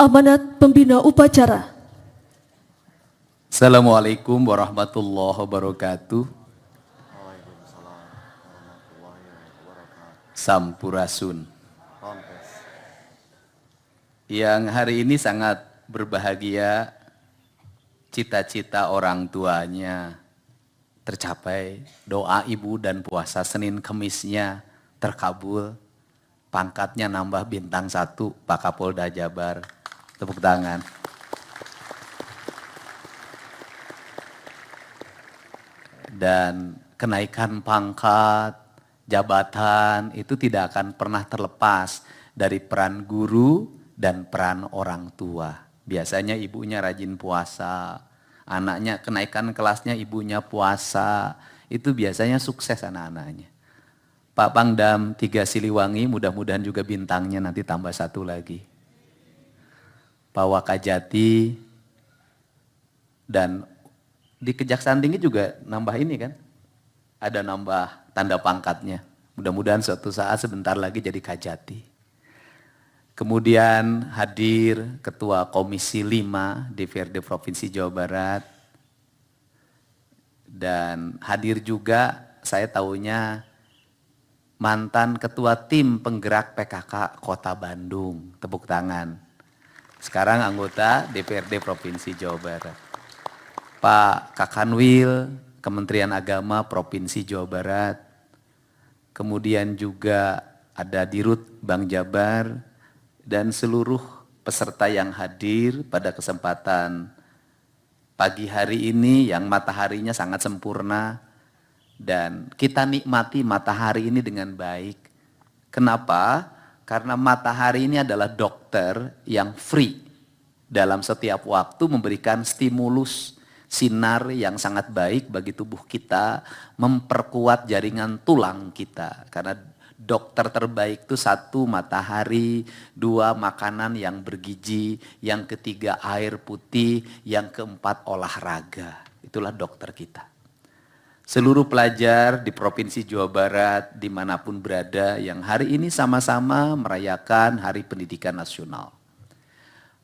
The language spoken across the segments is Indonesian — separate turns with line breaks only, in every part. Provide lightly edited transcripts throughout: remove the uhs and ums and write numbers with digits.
Amanat Pembina Upacara.
Assalamualaikum warahmatullahi wabarakatuh. Sampurasun. Yang hari ini sangat berbahagia, cita-cita orang tuanya tercapai, doa ibu dan puasa Senin Kemisnya terkabul, pangkatnya nambah bintang 1 Pak Kapolda Jabar. Tepuk tangan. Dan kenaikan pangkat, jabatan itu tidak akan pernah terlepas dari peran guru dan peran orang tua. Biasanya ibunya rajin puasa, anaknya kenaikan kelasnya ibunya puasa, itu biasanya sukses anak-anaknya. Pak Pangdam 3 Siliwangi mudah-mudahan juga bintangnya nanti tambah 1 lagi. Pak Wakajati dan di Kejaksaan Tinggi juga nambah ini kan, ada nambah tanda pangkatnya. Mudah-mudahan suatu saat sebentar lagi jadi Kajati. Kemudian hadir Ketua Komisi 5 DPRD Provinsi Jawa Barat. Dan hadir juga saya tahunya mantan Ketua Tim Penggerak PKK Kota Bandung. Tepuk tangan. Sekarang anggota DPRD Provinsi Jawa Barat. Pak Kakanwil, Kementerian Agama Provinsi Jawa Barat. Kemudian juga ada Dirut Bank Jabar dan seluruh peserta yang hadir pada kesempatan pagi hari ini yang mataharinya sangat sempurna dan kita nikmati matahari ini dengan baik. Kenapa? Karena matahari ini adalah dokter yang free dalam setiap waktu memberikan stimulus sinar yang sangat baik bagi tubuh kita, memperkuat jaringan tulang kita. Karena dokter terbaik itu 1 matahari, 2 makanan yang bergizi, yang ketiga air putih, yang keempat olahraga. Itulah dokter kita. Seluruh pelajar di Provinsi Jawa Barat dimanapun berada yang hari ini sama-sama merayakan Hari Pendidikan Nasional.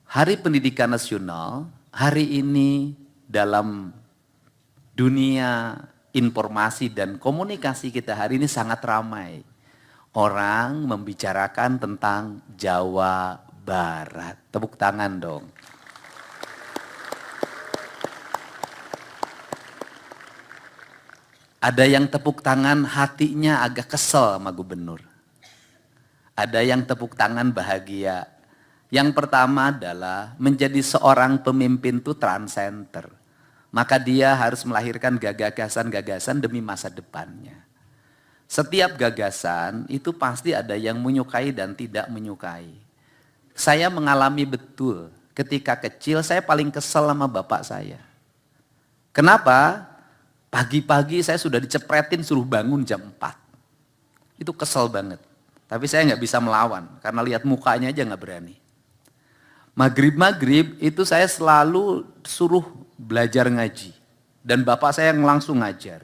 Hari Pendidikan Nasional hari ini dalam dunia informasi dan komunikasi kita hari ini sangat ramai. Orang membicarakan tentang Jawa Barat. Tepuk tangan dong. Ada yang tepuk tangan hatinya agak kesel sama gubernur. Ada yang tepuk tangan bahagia. Yang pertama adalah menjadi seorang pemimpin itu transcenter. Maka dia harus melahirkan gagasan-gagasan demi masa depannya. Setiap gagasan itu pasti ada yang menyukai dan tidak menyukai. Saya mengalami betul ketika kecil saya paling kesel sama bapak saya. Kenapa? Pagi-pagi saya sudah dicepretin suruh bangun jam 4. Itu kesel banget. Tapi saya nggak bisa melawan karena lihat mukanya aja nggak berani. Maghrib itu saya selalu suruh belajar ngaji. Dan bapak saya yang langsung ngajar.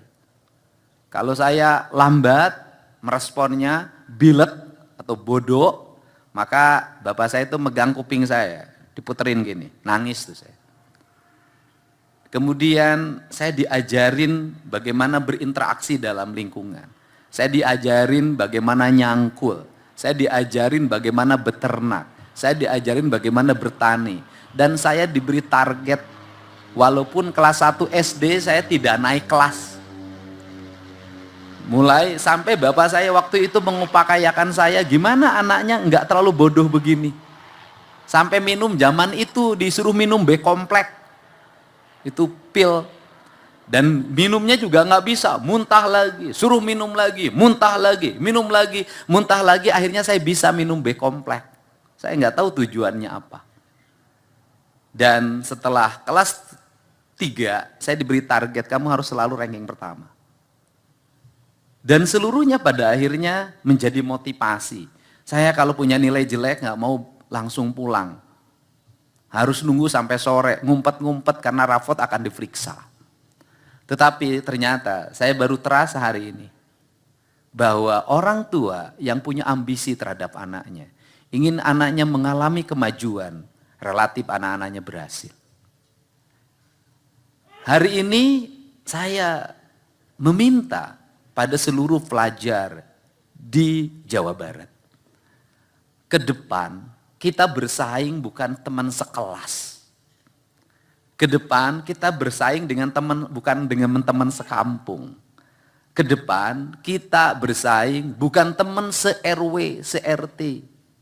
Kalau saya lambat meresponnya bilet atau bodoh, maka bapak saya itu megang kuping saya, diputerin gini, nangis tuh saya. Kemudian saya diajarin bagaimana berinteraksi dalam lingkungan. Saya diajarin bagaimana nyangkul. Saya diajarin bagaimana beternak. Saya diajarin bagaimana bertani. Dan saya diberi target, walaupun kelas 1 SD saya tidak naik kelas. Mulai sampai bapak saya waktu itu mengupakayakan saya, gimana anaknya enggak terlalu bodoh begini. Sampai minum zaman itu disuruh minum B-komplek. Itu pil. Dan minumnya juga nggak bisa, muntah lagi, suruh minum lagi, muntah lagi, minum lagi, muntah lagi. Akhirnya saya bisa minum B-komplek. Saya nggak tahu tujuannya apa. Dan setelah kelas 3, saya diberi target, kamu harus selalu ranking pertama. Dan seluruhnya pada akhirnya menjadi motivasi. Saya kalau punya nilai jelek nggak mau langsung pulang. Harus nunggu sampai sore, ngumpet-ngumpet karena rapot akan diperiksa. Tetapi ternyata saya baru terasa hari ini bahwa orang tua yang punya ambisi terhadap anaknya, ingin anaknya mengalami kemajuan, relatif anak-anaknya berhasil. Hari ini saya meminta pada seluruh pelajar di Jawa Barat. Ke depan kita bersaing bukan teman sekelas. Ke depan kita bersaing dengan teman, bukan dengan teman sekampung. Ke depan kita bersaing bukan teman se-RW, se-RT.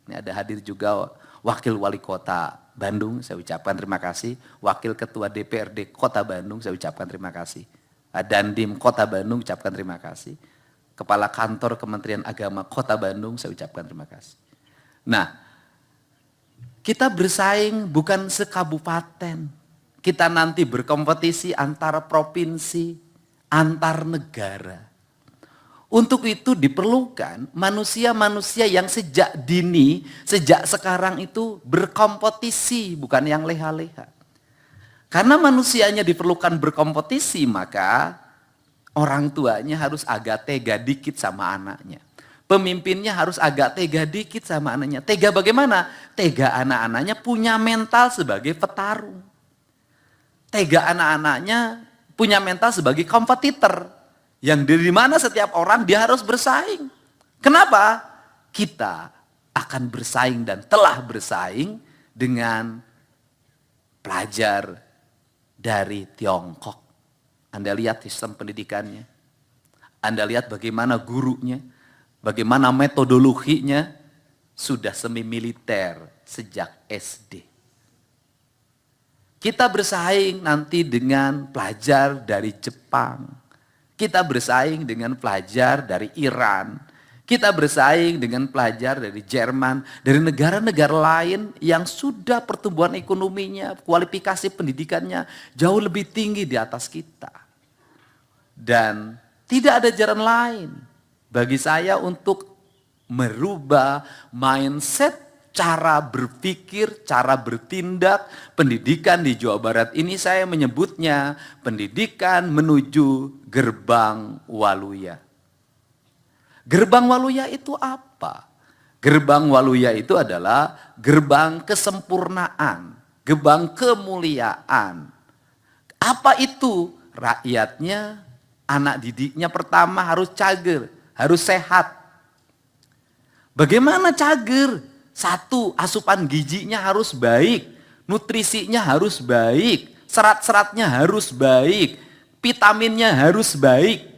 Ini ada hadir juga Wakil Wali Kota Bandung, saya ucapkan terima kasih. Wakil Ketua DPRD Kota Bandung, saya ucapkan terima kasih. Dandim Kota Bandung, ucapkan terima kasih. Kepala Kantor Kementerian Agama Kota Bandung, saya ucapkan terima kasih. Nah, kita bersaing bukan sekabupaten. Kita nanti berkompetisi antara provinsi, antar negara. Untuk itu diperlukan manusia-manusia yang sejak dini, sejak sekarang itu berkompetisi, bukan yang leha-leha. Karena manusianya diperlukan berkompetisi, maka orang tuanya harus agak tega dikit sama anaknya. Pemimpinnya harus agak tega dikit sama anaknya. Tega bagaimana? Tega anak-anaknya punya mental sebagai petarung. Tega anak-anaknya punya mental sebagai kompetitor. Yang dari mana setiap orang dia harus bersaing. Kenapa? Kita akan bersaing dan telah bersaing dengan pelajar dari Tiongkok. Anda lihat sistem pendidikannya. Anda lihat bagaimana gurunya. Bagaimana metodologinya. Sudah semi militer sejak SD. Kita bersaing nanti dengan pelajar dari Jepang. Kita bersaing dengan pelajar dari Iran. Kita bersaing dengan pelajar dari Jerman. Dari negara-negara lain yang sudah pertumbuhan ekonominya, kualifikasi pendidikannya jauh lebih tinggi di atas kita. Dan tidak ada jalan lain bagi saya untuk merubah mindset, cara berpikir, cara bertindak. Pendidikan di Jawa Barat ini saya menyebutnya pendidikan menuju gerbang Waluya. Gerbang Waluya itu apa? Gerbang Waluya itu adalah gerbang kesempurnaan, gerbang kemuliaan. Apa itu? Rakyatnya, anak didiknya pertama harus cager, harus sehat. Bagaimana cager? Satu, asupan gizinya harus baik, nutrisinya harus baik, serat-seratnya harus baik, vitaminnya harus baik.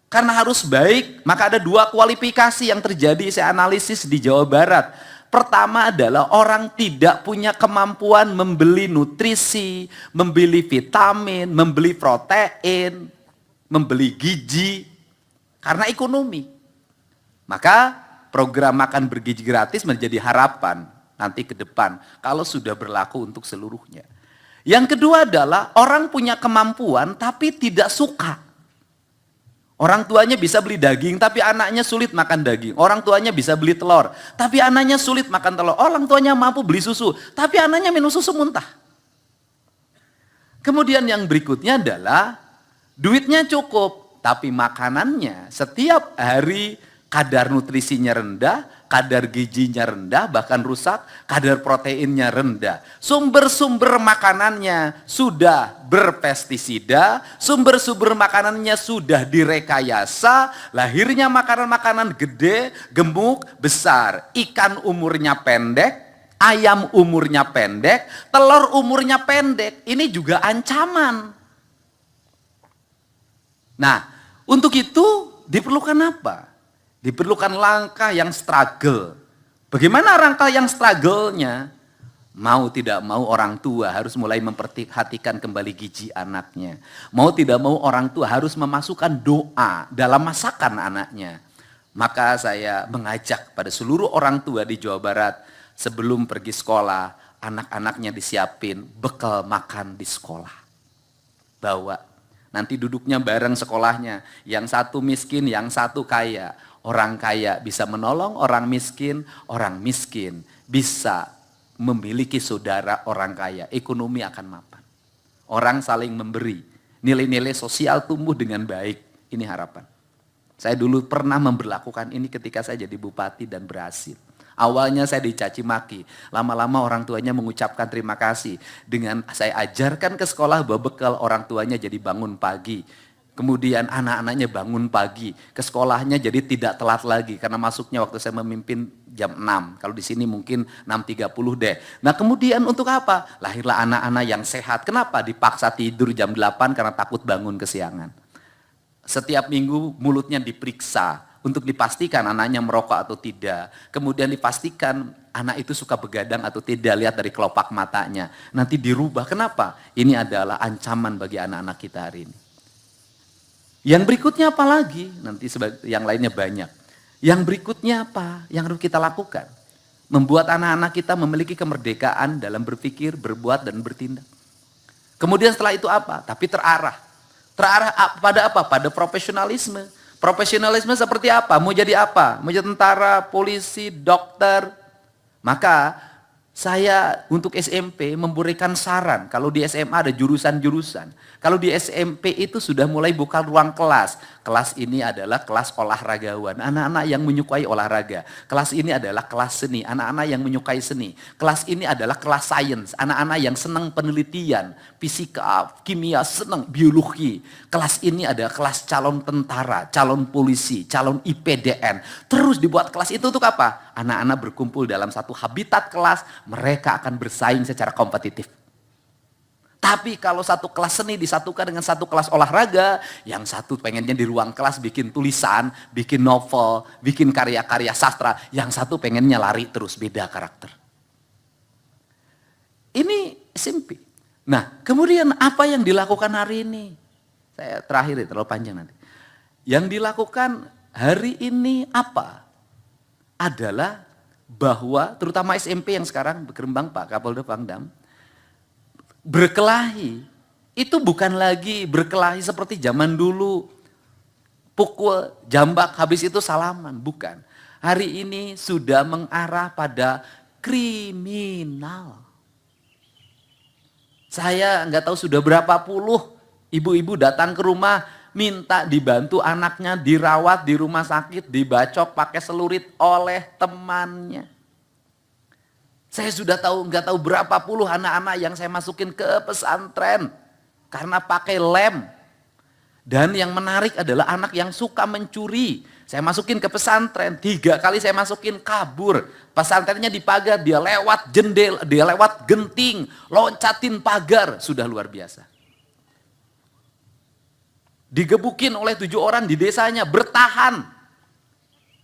Karena harus baik, maka ada dua kualifikasi yang terjadi saya analisis di Jawa Barat. Pertama adalah orang tidak punya kemampuan membeli nutrisi, membeli vitamin, membeli protein, membeli gizi, karena ekonomi. Maka program makan bergizi gratis menjadi harapan nanti ke depan kalau sudah berlaku untuk seluruhnya. Yang kedua adalah orang punya kemampuan tapi tidak suka. Orang tuanya bisa beli daging tapi anaknya sulit makan daging. Orang tuanya bisa beli telur tapi anaknya sulit makan telur. Orang tuanya mampu beli susu tapi anaknya minum susu muntah. Kemudian yang berikutnya adalah duitnya cukup tapi makanannya setiap hari kadar nutrisinya rendah, kadar gizinya rendah, bahkan rusak, kadar proteinnya rendah. Sumber-sumber makanannya sudah berpestisida, sumber-sumber makanannya sudah direkayasa, lahirnya makanan-makanan gede, gemuk, besar. Ikan umurnya pendek, ayam umurnya pendek, telur umurnya pendek. Ini juga ancaman. Nah, untuk itu diperlukan apa? Diperlukan langkah yang struggle. Bagaimana langkah yang struggle-nya? Mau tidak mau orang tua harus mulai memperhatikan kembali gizi anaknya. Mau tidak mau orang tua harus memasukkan doa dalam masakan anaknya. Maka saya mengajak pada seluruh orang tua di Jawa Barat sebelum pergi sekolah, anak-anaknya disiapin bekal makan di sekolah. Bawa, nanti duduknya bareng sekolahnya. Yang satu miskin, yang satu kaya. Orang kaya bisa menolong orang miskin bisa memiliki saudara orang kaya. Ekonomi akan mapan. Orang saling memberi. Nilai-nilai sosial tumbuh dengan baik. Ini harapan. Saya dulu pernah memberlakukan ini ketika saya jadi bupati dan berhasil. Awalnya saya dicaci maki, lama-lama orang tuanya mengucapkan terima kasih. Dengan saya ajarkan ke sekolah bawa bekal, orang tuanya jadi bangun pagi. Kemudian anak-anaknya bangun pagi, ke sekolahnya jadi tidak telat lagi. Karena masuknya waktu saya memimpin jam 6, kalau di sini mungkin 6.30 deh. Nah kemudian untuk apa? Lahirlah anak-anak yang sehat. Kenapa? Dipaksa tidur jam 8 karena takut bangun kesiangan. Setiap minggu mulutnya diperiksa untuk dipastikan anaknya merokok atau tidak. Kemudian dipastikan anak itu suka begadang atau tidak, lihat dari kelopak matanya. Nanti dirubah. Kenapa? Ini adalah ancaman bagi anak-anak kita hari ini. Yang berikutnya apa lagi? Nanti yang lainnya banyak. Yang berikutnya apa yang harus kita lakukan? Membuat anak-anak kita memiliki kemerdekaan dalam berpikir, berbuat, dan bertindak. Kemudian setelah itu apa? Tapi terarah. Terarah pada apa? Pada profesionalisme. Profesionalisme seperti apa? Mau jadi apa? Mau jadi tentara, polisi, dokter. Maka saya untuk SMP memberikan saran. Kalau di SMA ada jurusan-jurusan. Kalau di SMP itu sudah mulai buka ruang kelas. Kelas ini adalah kelas olahragawan. Anak-anak yang menyukai olahraga. Kelas ini adalah kelas seni. Anak-anak yang menyukai seni. Kelas ini adalah kelas sains. Anak-anak yang senang penelitian. Fisika, kimia, senang biologi. Kelas ini adalah kelas calon tentara, calon polisi, calon IPDN. Terus dibuat kelas itu untuk apa? Anak-anak berkumpul dalam satu habitat kelas. Mereka akan bersaing secara kompetitif. Tapi kalau satu kelas seni disatukan dengan satu kelas olahraga, yang satu pengennya di ruang kelas bikin tulisan, bikin novel, bikin karya-karya sastra, yang satu pengennya lari terus, beda karakter. Ini SMP. Nah, kemudian apa yang dilakukan hari ini? Saya terakhir, terlalu panjang nanti. Yang dilakukan hari ini apa? Adalah bahwa terutama SMP yang sekarang berkembang Pak Kapolda Pangdam, berkelahi itu bukan lagi berkelahi seperti zaman dulu, pukul, jambak, habis itu salaman, bukan. Hari ini sudah mengarah pada kriminal. Saya nggak tahu sudah berapa puluh ibu-ibu datang ke rumah minta dibantu anaknya dirawat di rumah sakit, dibacok pakai celurit oleh temannya. Saya sudah nggak tahu berapa puluh anak-anak yang saya masukin ke pesantren karena pakai lem. Dan yang menarik adalah anak yang suka mencuri. Saya masukin ke pesantren, 3 kali saya masukin kabur. Pesantrennya dipagar, dia lewat jendela, dia lewat genting, loncatin pagar, sudah luar biasa. Digebukin oleh 7 orang di desanya, bertahan.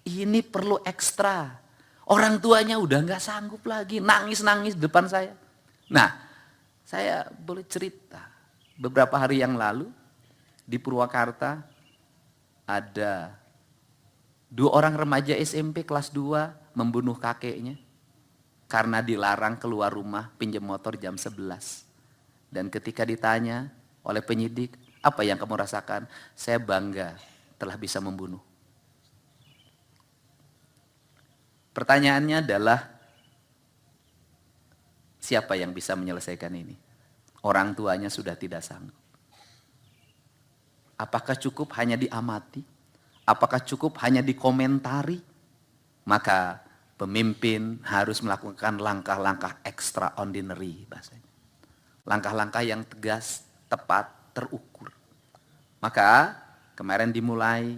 Ini perlu ekstra. Orang tuanya udah nggak sanggup lagi, nangis-nangis di depan saya. Nah, saya boleh cerita. Beberapa hari yang lalu, di Purwakarta, ada 2 orang remaja SMP kelas 2 membunuh kakeknya. Karena dilarang keluar rumah pinjam motor jam 11. Dan ketika ditanya oleh penyidik, apa yang kamu rasakan? Saya bangga telah bisa membunuh. Pertanyaannya adalah, siapa yang bisa menyelesaikan ini? Orang tuanya sudah tidak sanggup. Apakah cukup hanya diamati? Apakah cukup hanya dikomentari? Maka pemimpin harus melakukan langkah-langkah extraordinary bahasanya. Langkah-langkah yang tegas, tepat, terukur. Maka kemarin dimulai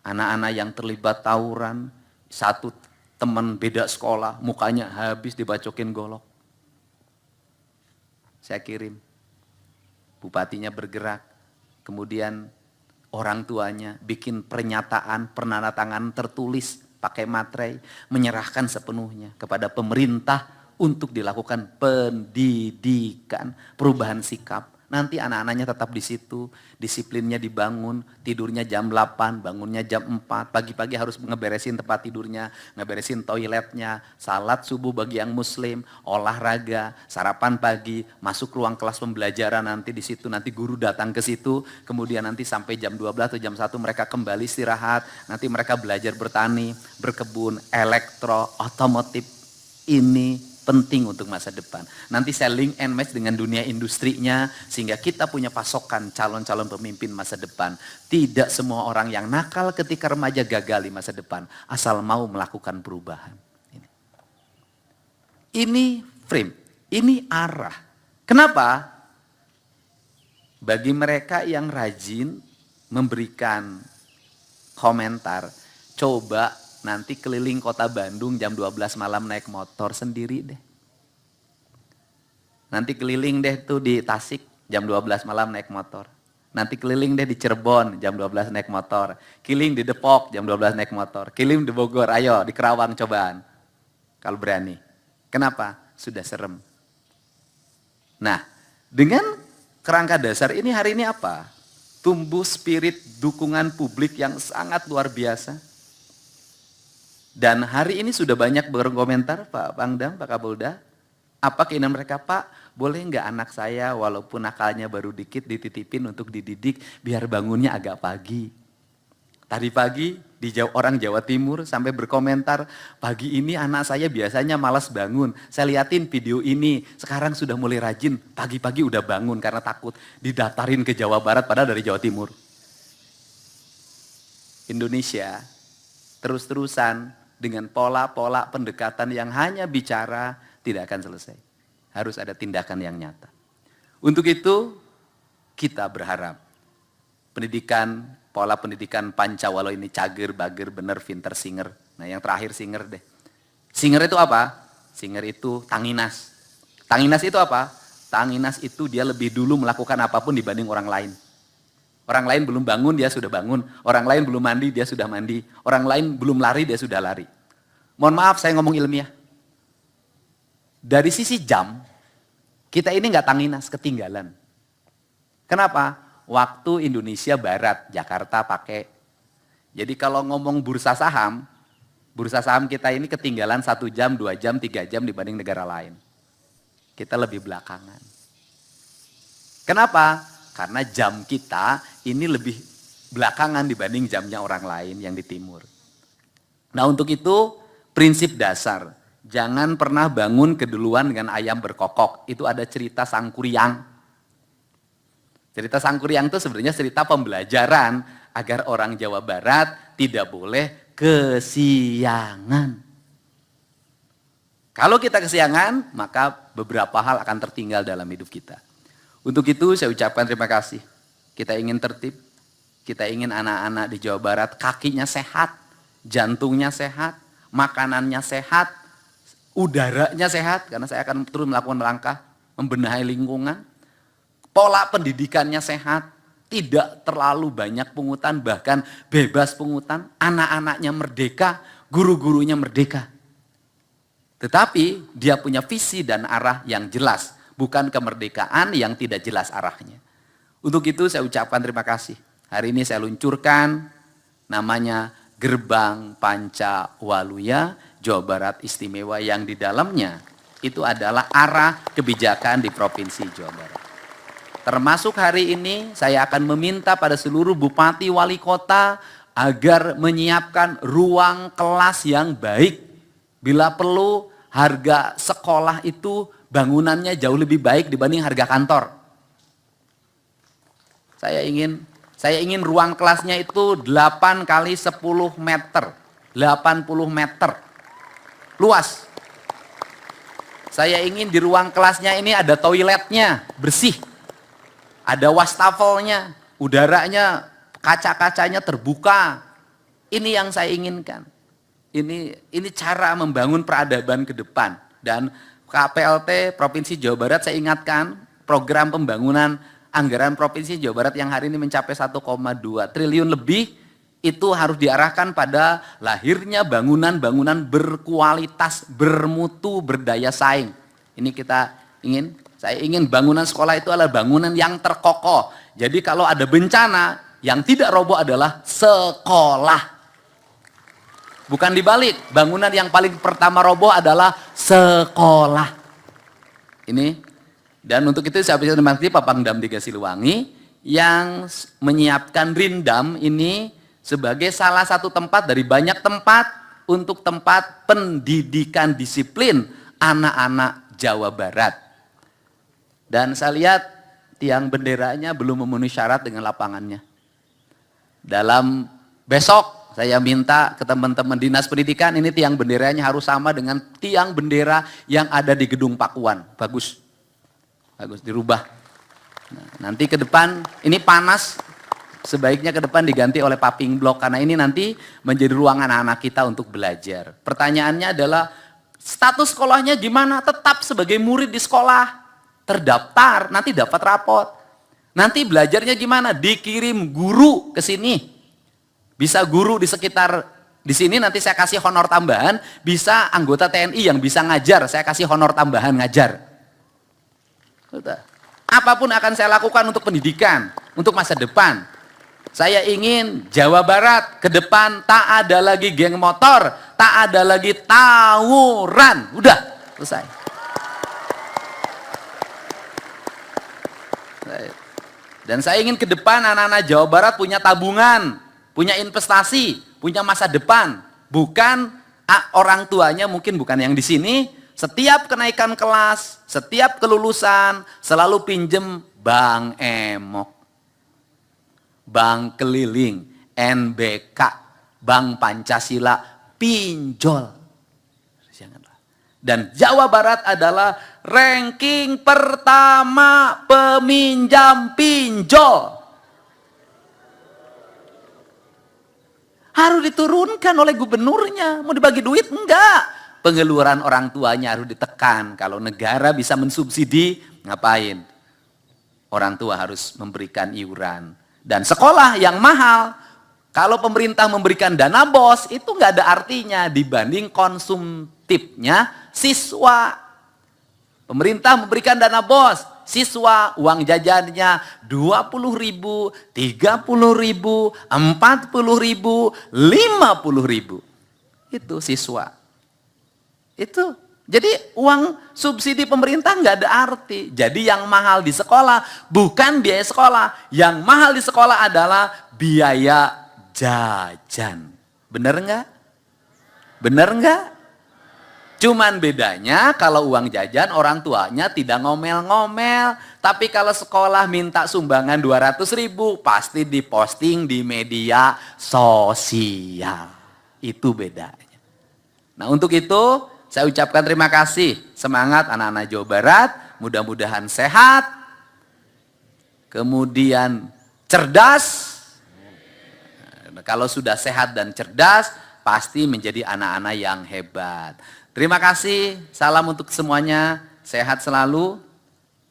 anak-anak yang terlibat tawuran, satu teman beda sekolah, mukanya habis dibacokin golok. Saya kirim, bupatinya bergerak, kemudian orang tuanya bikin pernyataan, penandatangan tertulis, pakai materai, menyerahkan sepenuhnya kepada pemerintah untuk dilakukan pendidikan, perubahan sikap. Nanti anak-anaknya tetap di situ, disiplinnya dibangun, tidurnya jam 8, bangunnya jam 4, pagi-pagi harus ngeberesin tempat tidurnya, ngeberesin toiletnya, salat subuh bagi yang muslim, olahraga, sarapan pagi, masuk ruang kelas pembelajaran nanti di situ, nanti guru datang ke situ, kemudian nanti sampai jam 12 atau jam 1 mereka kembali istirahat, nanti mereka belajar bertani, berkebun, elektro, otomotif. Ini penting untuk masa depan. Nanti saya link and match dengan dunia industrinya, sehingga kita punya pasokan calon-calon pemimpin masa depan. Tidak semua orang yang nakal ketika remaja gagal di masa depan, asal mau melakukan perubahan. Ini frame, ini arah. Kenapa? Bagi mereka yang rajin memberikan komentar, coba nanti keliling kota Bandung jam 12 malam naik motor sendiri deh. Nanti keliling deh tuh di Tasik jam 12 malam naik motor. Nanti keliling deh di Cirebon jam 12 naik motor. Keliling di Depok jam 12 naik motor. Keliling di Bogor, ayo di Kerawang cobaan. Kalau berani. Kenapa? Sudah serem. Nah, dengan kerangka dasar ini hari ini apa? Tumbuh spirit dukungan publik yang sangat luar biasa. Dan hari ini sudah banyak berkomentar, Pak Pangdam, Pak Kapolda. Apa keinginan mereka? Pak, boleh nggak anak saya walaupun nakalnya baru dikit dititipin untuk dididik biar bangunnya agak pagi. Tadi pagi orang Jawa Timur sampai berkomentar, pagi ini anak saya biasanya malas bangun. Saya liatin video ini, sekarang sudah mulai rajin, pagi-pagi udah bangun karena takut didaftarin ke Jawa Barat padahal dari Jawa Timur. Indonesia terus-terusan dengan pola-pola pendekatan yang hanya bicara tidak akan selesai. Harus ada tindakan yang nyata. Untuk itu kita berharap pendidikan, pola pendidikan Pancawalo ini cager, bager, bener, pinter, singer. Nah yang terakhir singer deh. Singer itu apa? Singer itu tanginas. Tanginas itu apa? Tanginas itu dia lebih dulu melakukan apapun dibanding orang lain. Orang lain belum bangun, dia sudah bangun. Orang lain belum mandi, dia sudah mandi. Orang lain belum lari, dia sudah lari. Mohon maaf, saya ngomong ilmiah. Dari sisi jam, kita ini nggak tanginas, ketinggalan. Kenapa? Waktu Indonesia Barat, Jakarta pakai. Jadi kalau ngomong bursa saham kita ini ketinggalan 1 jam, 2 jam, 3 jam dibanding negara lain. Kita lebih belakangan. Kenapa? Karena jam kita ini lebih belakangan dibanding jamnya orang lain yang di timur. Nah untuk itu prinsip dasar, jangan pernah bangun keduluan dengan ayam berkokok. Itu ada cerita Sangkuriang. Cerita Sangkuriang itu sebenarnya cerita pembelajaran agar orang Jawa Barat tidak boleh kesiangan. Kalau kita kesiangan, maka beberapa hal akan tertinggal dalam hidup kita. Untuk itu saya ucapkan terima kasih. Kita ingin tertib, kita ingin anak-anak di Jawa Barat kakinya sehat, jantungnya sehat, makanannya sehat, udaranya sehat, karena saya akan terus melakukan langkah membenahi lingkungan. Pola pendidikannya sehat, tidak terlalu banyak pungutan, bahkan bebas pungutan, anak-anaknya merdeka, guru-gurunya merdeka. Tetapi dia punya visi dan arah yang jelas. Bukan kemerdekaan yang tidak jelas arahnya. Untuk itu saya ucapkan terima kasih. Hari ini saya luncurkan namanya Gerbang Pancawaluya Jawa Barat Istimewa yang di dalamnya itu adalah arah kebijakan di Provinsi Jawa Barat. Termasuk hari ini saya akan meminta pada seluruh bupati wali kota agar menyiapkan ruang kelas yang baik. Bila perlu harga sekolah itu bangunannya jauh lebih baik dibanding harga kantor. Saya ingin ruang kelasnya itu 8 kali 10 meter. 80 meter. Luas. Saya ingin di ruang kelasnya ini ada toiletnya, bersih. Ada wastafelnya, udaranya, kaca-kacanya terbuka. Ini yang saya inginkan. Ini cara membangun peradaban ke depan. Dan KPLT Provinsi Jawa Barat saya ingatkan program pembangunan anggaran Provinsi Jawa Barat yang hari ini mencapai 1,2 triliun lebih itu harus diarahkan pada lahirnya bangunan-bangunan berkualitas, bermutu, berdaya saing. Ini saya ingin bangunan sekolah itu adalah bangunan yang terkokoh. Jadi kalau ada bencana yang tidak roboh adalah sekolah. Bukan dibalik, bangunan yang paling pertama roboh adalah sekolah. Ini, dan untuk itu saya terima kasih Pak Pangdam 3 Siliwangi yang menyiapkan Rindam ini sebagai salah satu tempat dari banyak tempat untuk tempat pendidikan disiplin anak-anak Jawa Barat. Dan saya lihat tiang benderanya belum memenuhi syarat dengan lapangannya. Dalam besok saya minta ke teman-teman Dinas Pendidikan, ini tiang benderanya harus sama dengan tiang bendera yang ada di Gedung Pakuan. Bagus, bagus, dirubah. Nah, nanti ke depan, ini panas, sebaiknya ke depan diganti oleh paving block, karena ini nanti menjadi ruang anak-anak kita untuk belajar. Pertanyaannya adalah, status sekolahnya gimana? Tetap sebagai murid di sekolah, terdaftar, nanti dapat rapot. Nanti belajarnya gimana? Dikirim guru ke sini. Bisa guru di sekitar di sini, nanti saya kasih honor tambahan. Bisa anggota TNI yang bisa ngajar, saya kasih honor tambahan ngajar. Sudah. Apapun akan saya lakukan untuk pendidikan, untuk masa depan. Saya ingin Jawa Barat ke depan tak ada lagi geng motor, tak ada lagi tawuran. Udah, selesai. Dan saya ingin ke depan anak-anak Jawa Barat punya tabungan, punya investasi, punya masa depan. Bukan orang tuanya, mungkin bukan yang di sini, setiap kenaikan kelas, setiap kelulusan, selalu pinjem Bank Emok, Bank Keliling, NBK, Bank Pancasila, pinjol. Dan Jawa Barat adalah ranking pertama peminjam pinjol. Harus diturunkan oleh gubernurnya. Mau dibagi duit? Enggak. Pengeluaran orang tuanya harus ditekan. Kalau negara bisa mensubsidi, ngapain? Orang tua harus memberikan iuran. Dan sekolah yang mahal, kalau pemerintah memberikan dana BOS, itu nggak ada artinya dibanding konsumtifnya siswa. Pemerintah memberikan dana BOS, siswa uang jajannya 20.000, 30.000, 40.000, 50.000. Itu siswa. Itu. Jadi uang subsidi pemerintah nggak ada arti. Jadi yang mahal di sekolah bukan biaya sekolah. Yang mahal di sekolah adalah biaya jajan. Bener nggak? Bener nggak? Cuman bedanya kalau uang jajan orang tuanya tidak ngomel-ngomel. Tapi kalau sekolah minta sumbangan 200.000 pasti diposting di media sosial. Itu bedanya. Nah untuk itu saya ucapkan terima kasih. Semangat anak-anak Jawa Barat. Mudah-mudahan sehat. Kemudian cerdas. Kalau sudah sehat dan cerdas, pasti menjadi anak-anak yang hebat. Terima kasih, salam untuk semuanya, sehat selalu.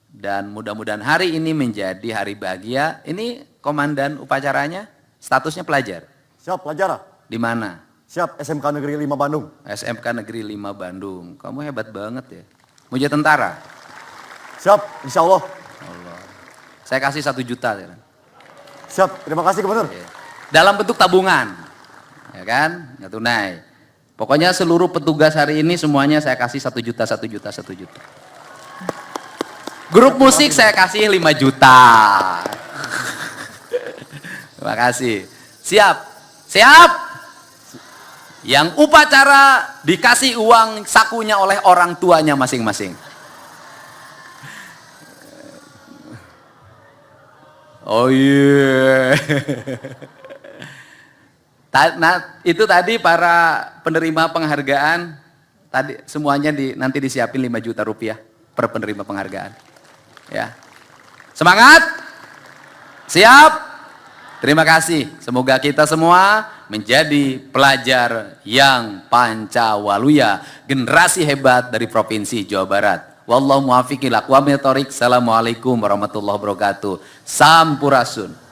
Dan mudah-mudahan hari ini menjadi hari bahagia. Ini komandan upacaranya, statusnya pelajar.
Siap, pelajar.
Di mana?
Siap, SMK Negeri 5 Bandung.
SMK Negeri 5 Bandung. Kamu hebat banget ya. Mau jadi tentara?
Siap, insya Allah.
Allah. Saya kasih 1 juta. Ya.
Siap, terima kasih Gubernur.
Dalam bentuk tabungan, ya kan, nggak tunai. Pokoknya seluruh petugas hari ini semuanya saya kasih 1 juta, 1 juta, 1 juta. Grup musik saya kasih 5 juta. Terima kasih. Siap, siap. Yang upacara dikasih uang sakunya oleh orang tuanya masing-masing. Oh iya. Nah, itu tadi para penerima penghargaan, tadi semuanya nanti disiapin 5 juta rupiah per penerima penghargaan. Ya. Semangat? Siap? Terima kasih. Semoga kita semua menjadi pelajar yang pancawaluya, generasi hebat dari Provinsi Jawa Barat. Wallahu muwaffiq ila aqwamit thoriq. Assalamualaikum warahmatullahi wabarakatuh. Sampurasun.